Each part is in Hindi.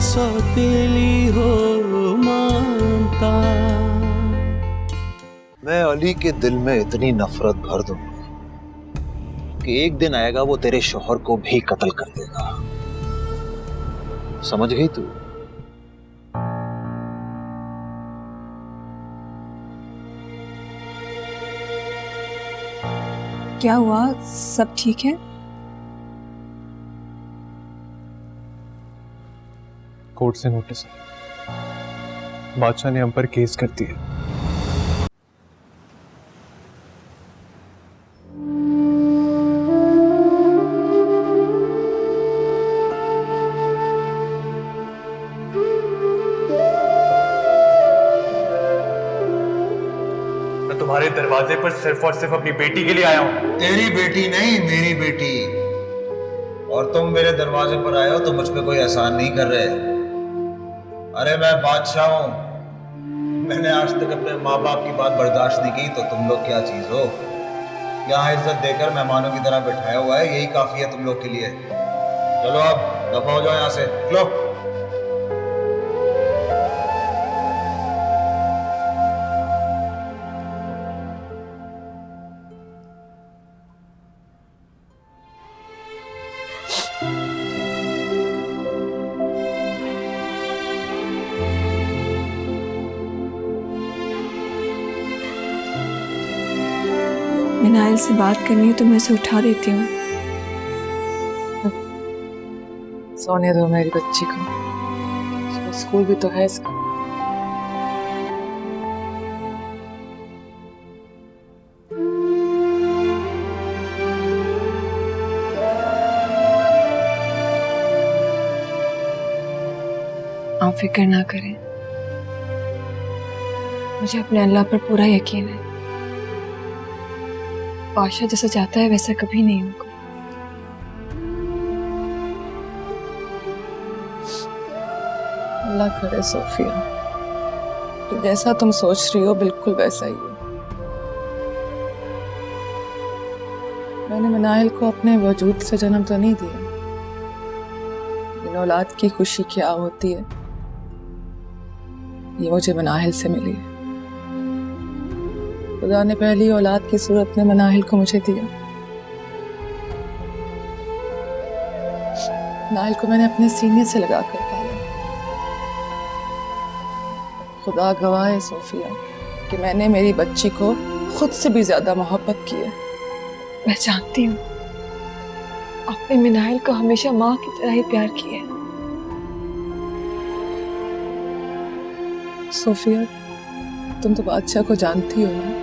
सौतेली हो मानता। मैं अली के दिल में इतनी नफरत भर दूंगा कि एक दिन आएगा वो तेरे शौहर को भी कत्ल कर देगा। समझ गई तू? क्या हुआ, सब ठीक है? कोर्ट से नोटिस है, बादशाह ने हम पर केस कर दिया। मैं तुम्हारे दरवाजे पर सिर्फ और सिर्फ अपनी बेटी के लिए आया हूं। तेरी बेटी नहीं, मेरी बेटी। और तुम मेरे दरवाजे पर आए हो तो मुझ पे कोई एहसान नहीं कर रहे। अरे मैं बादशाह हूं। मैंने आज तक अपने माँ बाप की बात बर्दाश्त नहीं की, तो तुम लोग क्या चीज हो? यहाँ इज्जत देकर मेहमानों की तरह बैठाया हुआ है, यही काफी है तुम लोग के लिए। चलो अब दफा हो जाओ यहाँ से, चलो। मिनाइल से बात करनी है तो मैं उसे उठा देती हूँ। सोने दो मेरी बच्ची को, स्कूल भी तो है इसका। आप फिक्र ना करें, मुझे अपने अल्लाह पर पूरा यकीन है। बादशाह जैसा चाहता है वैसा कभी नहीं होगा। अल्लाह करे सोफिया, तो जैसा तुम सोच रही हो बिल्कुल वैसा ही है। मैंने मिनाइल को अपने वजूद से जन्म तो नहीं दिया, लेकिन औलाद की खुशी क्या होती है ये मुझे मनाहिल से मिली है। खुदा ने पहली औलाद की सूरत में मनाहिल को मुझे दिया। मनाहिल को मैंने अपने सीने से लगा कर पाला। खुदा गवाह है सोफिया कि मैंने मेरी बच्ची को खुद से भी ज्यादा मोहब्बत की है। मैं जानती हूँ आपने मिनाइल को हमेशा माँ की तरह ही प्यार किया है। सोफिया, तुम तो बादशाह को जानती हो ना।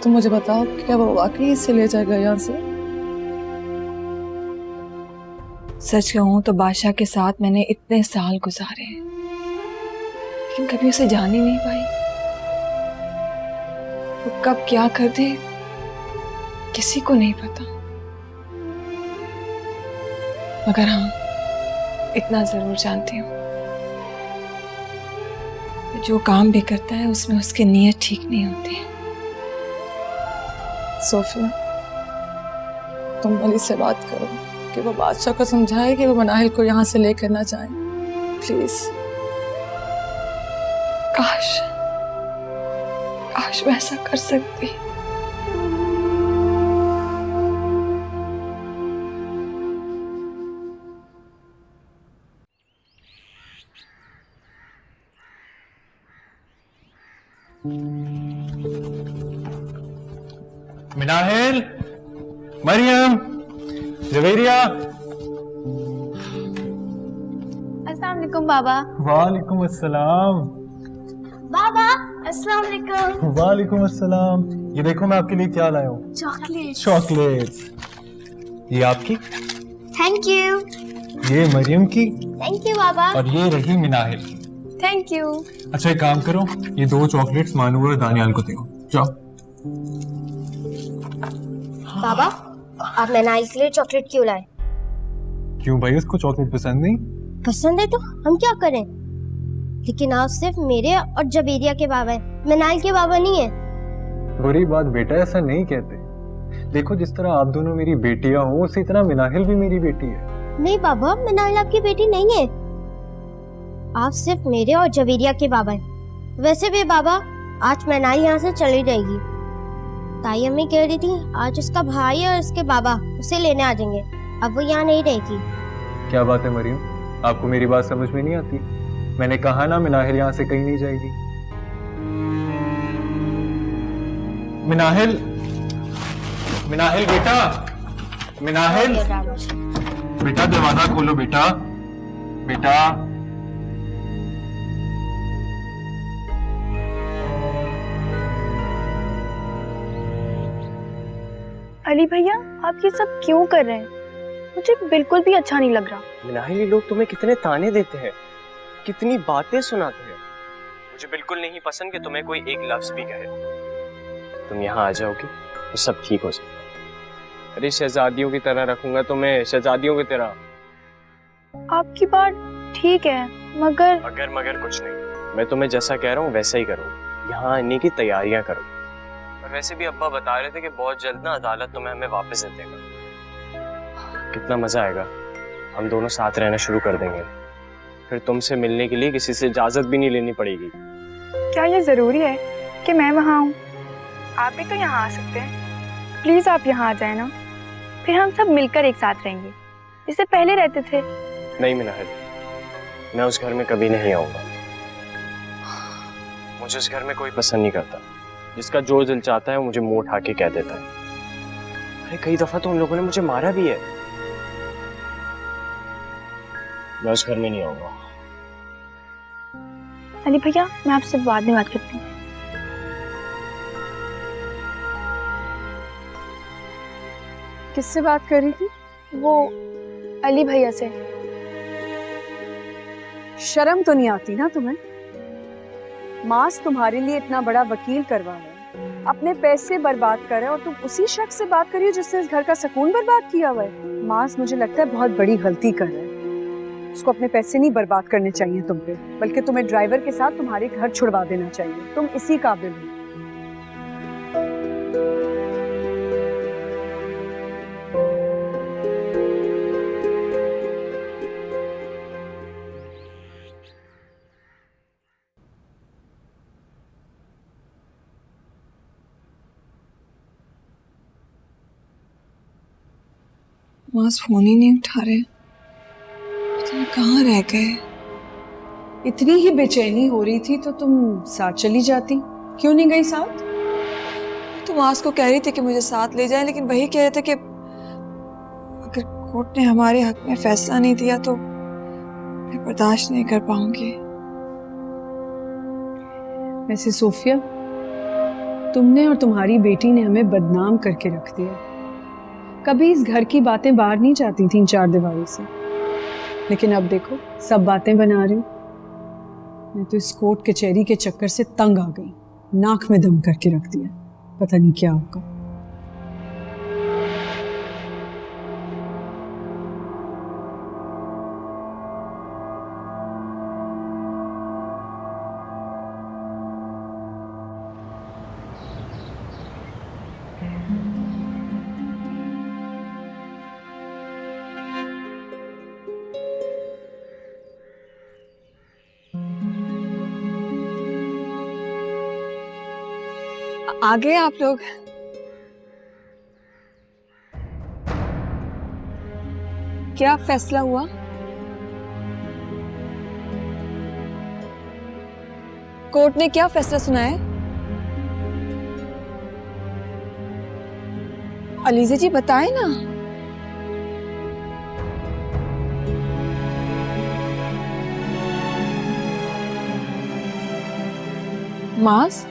तुम मुझे बताओ कि क्या वो वाकई इसे ले जाएगा यहाँ से? सच कहूँ तो बादशाह के साथ मैंने इतने साल गुजारे हैं, लेकिन कभी उसे जान ही नहीं पाई। वो कब क्या कर दे किसी को नहीं पता। मगर हाँ, इतना जरूर जानती हूँ, जो काम भी करता है उसमें उसकी नीयत ठीक नहीं होती। सोफिया, तुम अली से बात करो कि वो बादशाह को समझाए कि वो मनाहिल को यहाँ से लेकर ना जाए, प्लीज। काश काश मैं ऐसा कर सकती। मिनाहिल, मरियम, जवेरिया। अस्सलाम वालेकुम बाबा। वालेकुम अस्सलाम। बाबा अस्सलाम वालेकुम। वालेकुम अस्सलाम। ये देखो मैं आपके लिए क्या लाया हूँ। चॉकलेट। चॉकलेट्स। ये आपकी, थैंक यू। ये मरियम की, थैंक यू बाबा। और ये रही मिनाहिल की। Thank you. अच्छा एक काम करो, ये 2 चॉकलेट्स मानू और दानियाल को दो। जाओ। बाबा, आप मिनाइल के लिए चॉकलेट क्यों लाए? क्यों भाई, उसको चॉकलेट पसंद नहीं? पसंद है तो हम क्या करें? लेकिन आप सिर्फ मेरे और जवेरिया के बाबा हैं, मिनाइल के बाबा नहीं है। बुरी बात बेटा, ऐसा नहीं कहते। देखो जिस तरह आप दोनों मेरी बेटियां हो, उसी तरह मिनाहिल भी मेरी बेटी है। नहीं बाबा, मनाइल आपकी बेटी नहीं है। आप सिर्फ मेरे और जवेरिया के बाबा हैं। वैसे भी बाबा, आज मनाइल यहाँ से चली जाएगी। ताई अम्मी कह रही थी आज उसका भाई और उसके बाबा उसे लेने आ जाएंगे। अब वो यहाँ नहीं रहेगी। क्या बात है मरियम, आपको मेरी बात समझ में नहीं आती? मैंने कहा ना मिनाहिल यहाँ से कहीं नहीं जाएगी। मिनाहिल, मिनाहिल बेटा, मिनाहिल बेटा दरवाजा खोलो बेटा, बेटा। अली भैया, आप ये सब क्यों कर रहे हैं? मुझे बिल्कुल भी अच्छा नहीं लग रहा। मिनाहिल, ये लोग तुम्हें कितने ताने देते हैं, कितनी बातें सुनाते हैं। मुझे बिल्कुल नहीं पसंद कि तुम्हें कोई एक लफ्ज भी कहे। तुम यहाँ आ जाओगे तो सब ठीक हो जाएगा। अरे शहजादियों की तरह रखूंगा तुम्हें, शहजादियों की तरह। आपकी बात ठीक है, मगर मगर कुछ नहीं। मैं तुम्हें जैसा कह रहा हूँ वैसा ही करो। यहाँ आने की तैयारियां करो। और वैसे भी अब्बा बता रहे थे कि बहुत जल्द ना अदालत तुम्हें हमें वापस दे देगा। कितना मजा आएगा, हम दोनों साथ रहना शुरू कर देंगे। फिर तुमसे मिलने के लिए किसी से इजाजत भी नहीं लेनी पड़ेगी। क्या ये जरूरी है कि मैं वहाँ आऊँ? आप भी तो यहाँ आ सकते हैं। प्लीज आप यहाँ आ जाए ना, फिर हम सब मिलकर एक साथ रहेंगे जैसे पहले रहते थे। नहीं मिनाहिल, मैं उस घर में कभी नहीं आऊंगा। मुझे उस घर में कोई पसंद नहीं करता। जिसका जो दिल चाहता है मुझे मुंह उठा के कह देता है। अरे कई दफा तो उन लोगों ने मुझे मारा भी है। मैं उस घर में नहीं आऊंगा। अली भैया, मैं आपसे बाद में बात करती हूँ। किससे बात कर रही थी? वो अली भैया से। शर्म तो नहीं आती ना तुम्हें? मास तुम्हारे लिए इतना बड़ा वकील करवा रहा है, अपने पैसे बर्बाद कर रहा है, और तुम उसी शख्स से बात कर रही हो जिसने इस घर का सुकून बर्बाद किया हुआ है। मास मुझे लगता है बहुत बड़ी गलती कर रहा है। उसको अपने पैसे नहीं बर्बाद करने चाहिए तुम पे, बल्कि तुम्हें ड्राइवर के साथ तुम्हारे घर छुड़वा देना चाहिए। तुम इसी काबिल हो। मास फोन ही नहीं उठा रहे, पता नहीं कहाँ रह गए। इतनी ही बेचैनी हो रही थी तो तुम साथ चली जाती, क्यों नहीं गई साथ? तो मास को कह रही थी कि मुझे साथ ले जाए, लेकिन वही कह रहे थे कि अगर कोर्ट ने हमारे हक में फैसला नहीं दिया तो मैं बर्दाश्त नहीं कर पाऊंगी। वैसे सोफिया, तुमने और तुम्हारी बेटी ने हमें बदनाम करके रख दिया। कभी इस घर की बातें बाहर नहीं जाती थी 4 दीवारों से, लेकिन अब देखो सब बातें बना रही हो। मैं तो इस कोर्ट कचहरी के चक्कर से तंग आ गई, नाक में दम करके रख दिया। पता नहीं क्या होगा। आ गए आप लोग? क्या फैसला हुआ? कोर्ट ने क्या फैसला सुनाया? अलीजा जी बताएं ना। मास,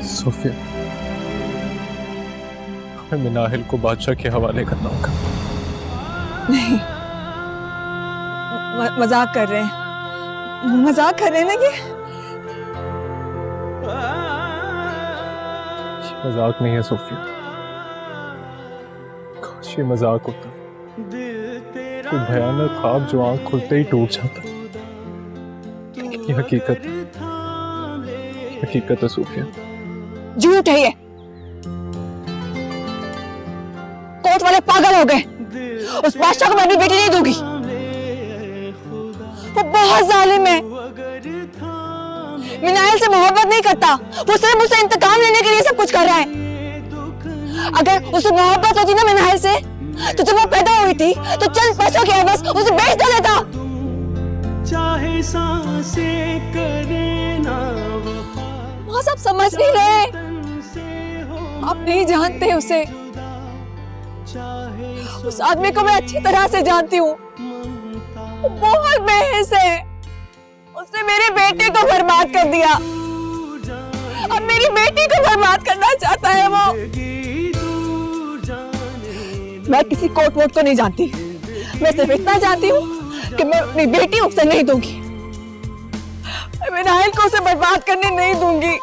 सोफिया, हमें मिनाहिल को बादशाह के हवाले करना होगा। नहीं, मजाक कर रहे हैं, मजाक कर रहे हैं ना ये? मजाक नहीं है सोफिया, काश ये मजाक होता। कोई भयानक ख्वाब जो आंख खुलते ही टूट जाता। ये हकीकत है सोफिया। झूठ है ये। वाले पागल हो गए। उस बादशाह को मैं अपनी बेटी नहीं दूंगी। वो बहुत जालिम है, मिनाइल से मोहब्बत नहीं करता, वो सिर्फ मुझसे इंतकाम लेने के लिए सब कुछ कर रहा है। अगर उसे मोहब्बत होती ना मिनाइल से, तो जब वो पैदा हुई थी तो चंद पैसों के एवज उसे बेच देता। चाहे सांसें करे ना वो सब समझ नहीं रहे, आप नहीं जानते उसे। उस आदमी को मैं अच्छी तरह से जानती हूँ, वो बहुत बेहिस है। उसने मेरे बेटे को बर्बाद कर दिया, अब मेरी बेटी को बर्बाद करना चाहता है वो। मैं किसी कोर्ट वोट को नहीं जानती, मैं सिर्फ इतना जानती हूँ कि मैं अपनी बेटी उसे नहीं दूंगी। मैं नाहिल को उसे बर्बाद करने नहीं दूंगी।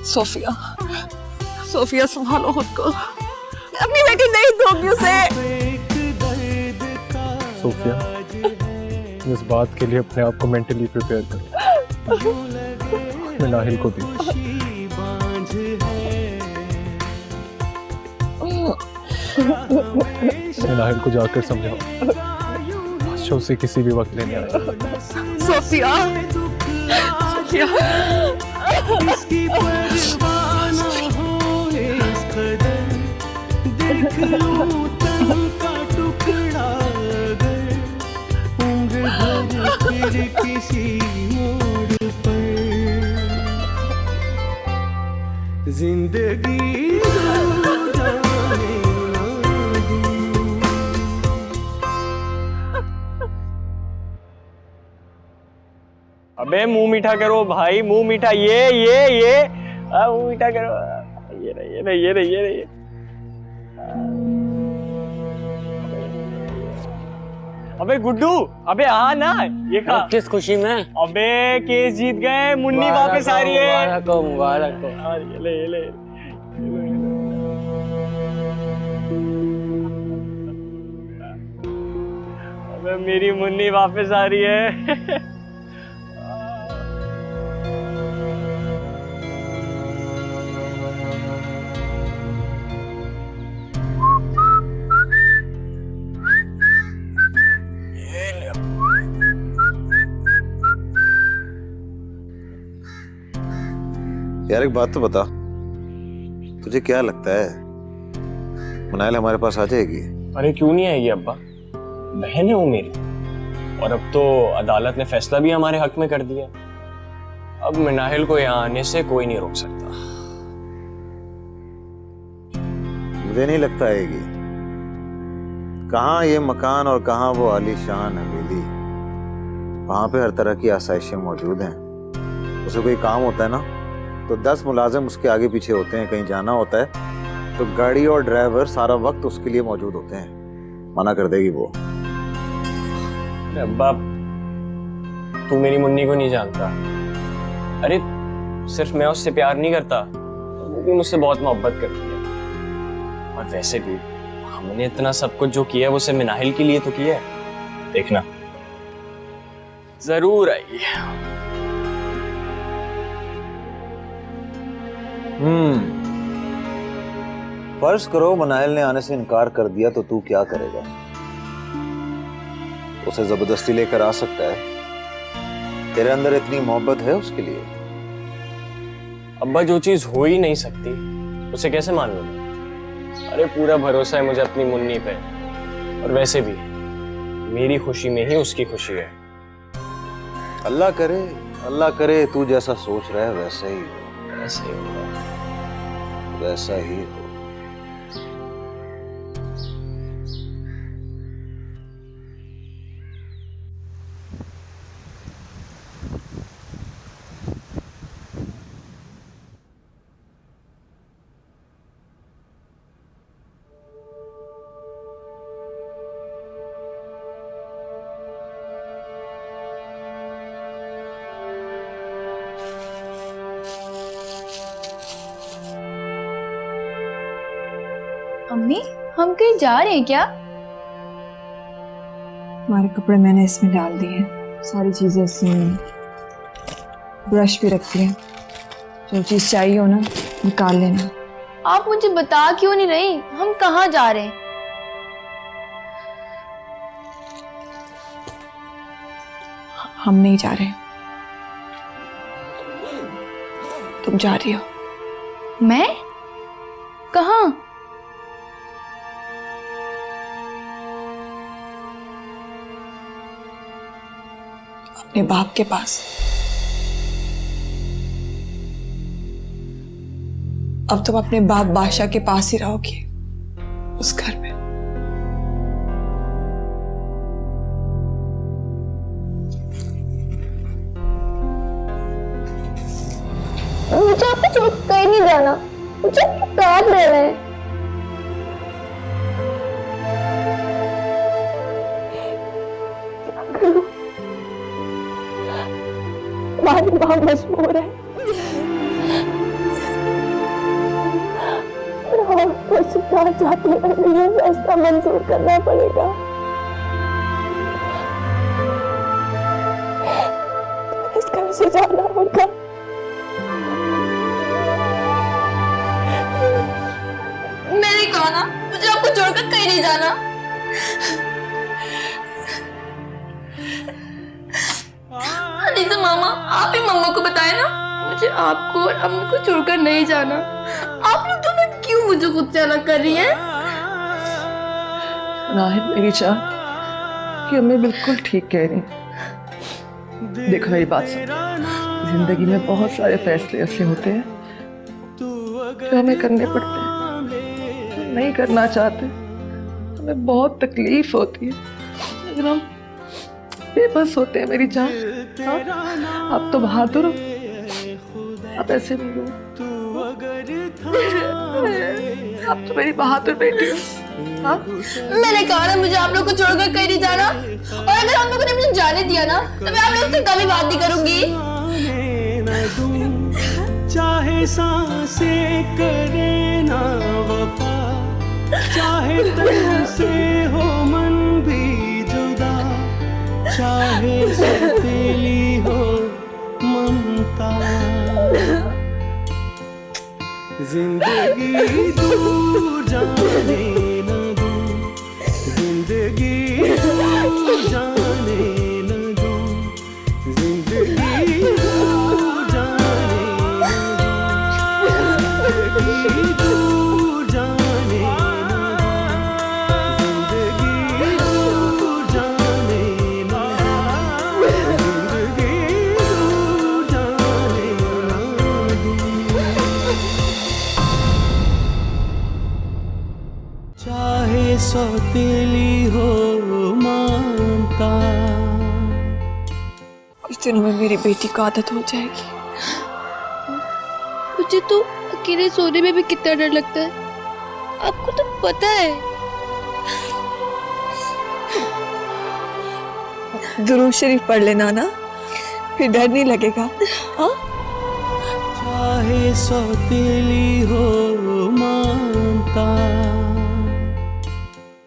सोफिया, सोफिया संभालो खुद को, अपनी बेटी नहीं दूंगी उसे। सोफिया, इस बात के लिए अपने आप को मेंटली प्रिपेयर करो। मैं नाहिल को दी, मैं नाहिल को जाकर समझाऊं, बादशाह उसे किसी भी वक्त लेने आएगा। सोफिया, सोफिया, इसकी परवाह ना हो इस कदर, देख लूं तन का टुकड़ा अगर, उम्र भर फिर किसी मोड़ पर, जिंदगी अबे मुंह मीठा करो भाई, मुंह मीठा। ये मुंह मीठा करो। ये। अबे गुड्डू, अबे आ ना, ये खा। किस खुशी में? अबे केस जीत गए, मुन्नी वापस आ रही है। मुबारक हो। ये ले। अबे मेरी मुन्नी वापस आ रही है। यार एक बात तो बता, तुझे क्या लगता है मुनाइल हमारे पास आ जाएगी? अरे क्यों नहीं आएगी अब्बा, बहन है वो मेरी। और अब तो अदालत ने फैसला भी हमारे हक में कर दिया। अब मिनाहिल को यहाँ आने से कोई नहीं रोक सकता। मुझे नहीं लगता आएगी। कहाँ ये मकान और कहाँ वो आलीशान हवेली, वहां पे हर तरह की आसाइशें मौजूद हैं। उसे कोई काम होता है ना तो 10 मुलाजिम उसके आगे पीछे होते हैं। कहीं जाना होता है तो गाड़ी और ड्राइवर सारा वक्त उसके लिए मौजूद होते हैं। मना कर देगी वो। अब्बा तू मेरी मुन्नी को नहीं जानता। अरे सिर्फ मैं उससे प्यार नहीं करता, वो भी मुझसे बहुत मोहब्बत करती है। और वैसे भी हमने इतना सब कुछ जो किया है वो सिर्फ मिनाहिल के लिए तो किया है। देखना जरूर आएगी। फर्ज करो मुनाइल ने आने से इनकार कर दिया तो तू क्या करेगा? उसे जबरदस्ती लेकर आ सकता है? तेरे अंदर इतनी मोहब्बत है उसके लिए? अब्बा जो चीज हो ही नहीं सकती उसे कैसे मान लूंगा? अरे पूरा भरोसा है मुझे अपनी मुन्नी पे। और वैसे भी मेरी खुशी में ही उसकी खुशी है। अल्लाह करे तू जैसा सोच रहा है वैसा ही हो। ऐसे ही होगा। वैसा ही हो। अम्मी हम कहीं जा रहे हैं क्या? हमारे कपड़े मैंने इसमें डाल दिए हैं, सारी चीजें इसमें हैं। ब्रश भी रख दिए, जो चीज चाहिए हो ना निकाल लेना। आप मुझे बता क्यों नहीं रही हम कहाँ जा रहे हैं? हम नहीं जा रहे। तुम जा रही हो। मैं? कहाँ? अपने बाप के पास। अब तुम अपने बाप बादशाह के पास ही रहोगी, उस घर में। मुझे आपको छोड़ कहीं नहीं जाना, मुझे आपके साथ रहना है। हमारी माँ मजबूर है और कुछ ना चाहते हुए ये फैसला मंजूर करना पड़ेगा। इस घर से जाना होगा। मैंने कहा ना मुझे आपको छोड़कर कहीं नहीं जाना। अलीजा मामा, आप ही मम्मा को बताए ना मुझे आपको और अम्मी को छोड़कर नहीं जाना। आप लोग दोनों क्यों मुझे खुद से अलग कर रही हैं? नाहिद मेरी जान, कि अम्मी बिल्कुल ठीक कह रही। देखो मेरी बात सुन, जिंदगी में बहुत सारे फैसले ऐसे होते हैं जो हमें करने पड़ते हैं, नहीं करना चाहते, हमें बहुत तकलीफ होती है, लेकिन हम बेबस होते हैं मेरी जान। हाँ? आप तो बहादुर हो, आप ऐसे नहीं हो। आप तो मेरी बहादुर बेटी हो। हाँ? मैंने कहा ना मुझे आप लोग को छोड़कर कहीं नहीं जाना, और अगर आप लोगों ने मुझे जाने दिया ना तो मैं आप लोगों से कभी बात नहीं करूंगी। चाहे सांसें करे ना वफा, चाहे तन से हो मन भी जुदा, चाहे सौतेली हो ममता। जिंदगी दूर जाने न दूं, जिंदगी दूर जाने न दूं, जिंदगी दूर जाने न दूं, जिंदगी दूर जाने न दूं, जिंदगी दूर जाने न दूं, जिंदगी दूर जाने न दूं। चाहे सौतेली हो ममता। कुछ दिनों में मेरी बेटी को आदत हो जाएगी। मुझे तो अकेले सोने में भी कितना डर लगता है, आपको तो पता है। दुरूद शरीफ पढ़ लेना ना, फिर डर नहीं लगेगा। हाँ? चाहे सौतेली हो ममता।